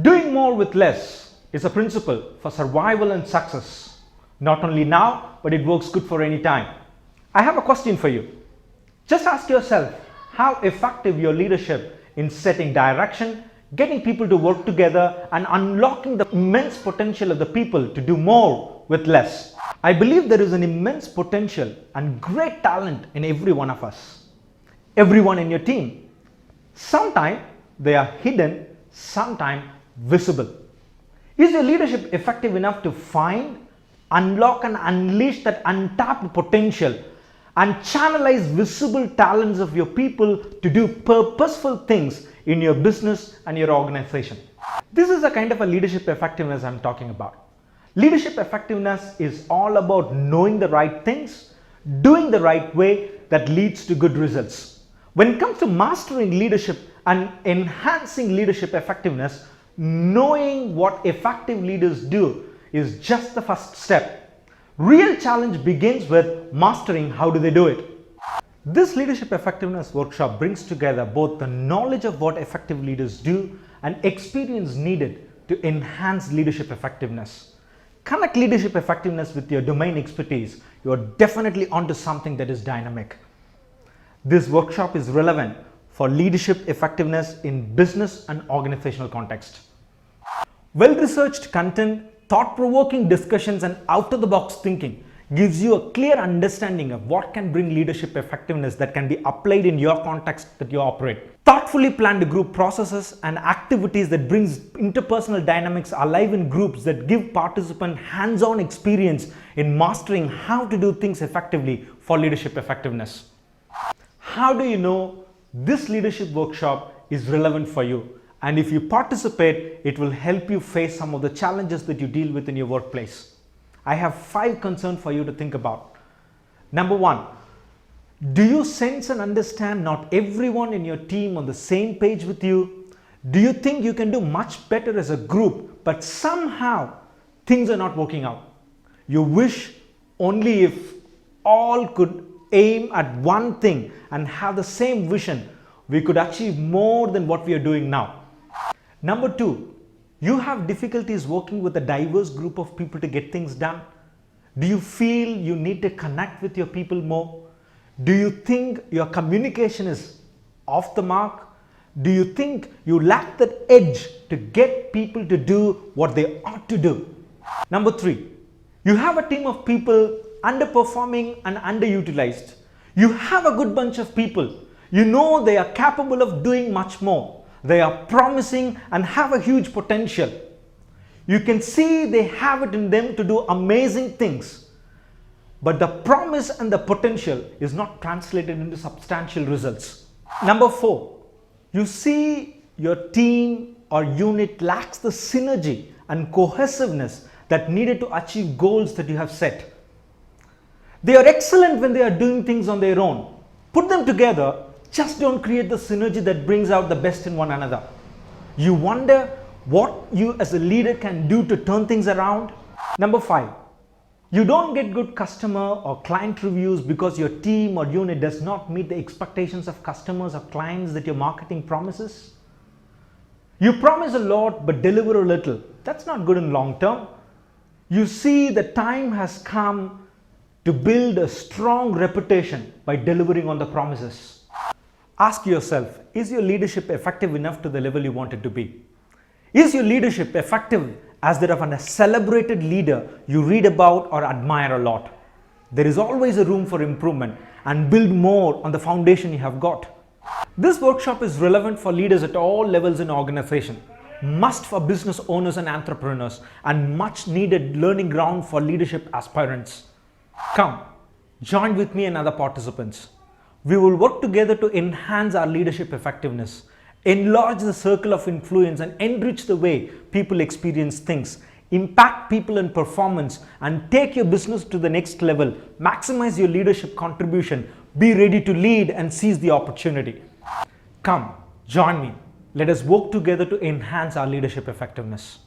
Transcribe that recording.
Doing more with less is a principle for survival and success. Not only now, but it works good for any time. I have a question for you. Just ask yourself how effective your leadership in setting direction, getting people to work together, and unlocking the immense potential of the people to do more with less. I believe there is an immense potential and great talent in every one of us. Everyone in your team. Sometimes they are hidden, sometimes visible. Is your leadership effective enough to find, unlock, and unleash that untapped potential and channelize visible talents of your people to do purposeful things in your business and your organization? This is the kind of a leadership effectiveness I'm talking about. Leadership effectiveness is all about knowing the right things, doing the right way that leads to good results. When it comes to mastering leadership and enhancing leadership effectiveness, knowing what effective leaders do is just the first step. Real challenge begins with mastering how do they do it. This leadership effectiveness workshop brings together both the knowledge of what effective leaders do and experience needed to enhance leadership effectiveness. Connect leadership effectiveness with your domain expertise. You are definitely onto something that is dynamic. This workshop is relevant for leadership effectiveness in business and organizational context. Well-researched content, thought-provoking discussions, and out-of-the-box thinking gives you a clear understanding of what can bring leadership effectiveness that can be applied in your context that you operate. Thoughtfully planned group processes and activities that brings interpersonal dynamics alive in groups that give participants hands-on experience in mastering how to do things effectively for leadership effectiveness. How do you know this leadership workshop is relevant for you? And if you participate, it will help you face some of the challenges that you deal with in your workplace. I have 5 concerns for you to think about. Number 1, do you sense and understand not everyone in your team on the same page with you? Do you think you can do much better as a group, but somehow things are not working out? You wish only if all could aim at one thing and have the same vision, we could achieve more than what we are doing now. Number 2, you have difficulties working with a diverse group of people to get things done. Do you feel you need to connect with your people more? Do you think your communication is off the mark? Do you think you lack that edge to get people to do what they ought to do? Number 3, you have a team of people underperforming and underutilized. You have a good bunch of people. You know they are capable of doing much more. They are promising and have a huge potential. You can see they have it in them to do amazing things. But the promise and the potential is not translated into substantial results. Number 4, you see your team or unit lacks the synergy and cohesiveness that needed to achieve goals that you have set. They are excellent when they are doing things on their own. Put them together, just don't create the synergy that brings out the best in one another. You wonder what you as a leader can do to turn things around. Number 5, you don't get good customer or client reviews because your team or unit does not meet the expectations of customers or clients that your marketing promises. You promise a lot but deliver a little. That's not good in long term. You see the time has come to build a strong reputation by delivering on the promises. Ask yourself, is your leadership effective enough to the level you want it to be? Is your leadership effective as that of a celebrated leader you read about or admire a lot? There is always a room for improvement and build more on the foundation you have got. This workshop is relevant for leaders at all levels in organization, must for business owners and entrepreneurs, and much needed learning ground for leadership aspirants. Come, join with me and other participants. We will work together to enhance our leadership effectiveness, enlarge the circle of influence, and enrich the way people experience things, impact people and performance, and take your business to the next level. Maximize your leadership contribution. Be ready to lead and seize the opportunity. Come, join me. Let us work together to enhance our leadership effectiveness.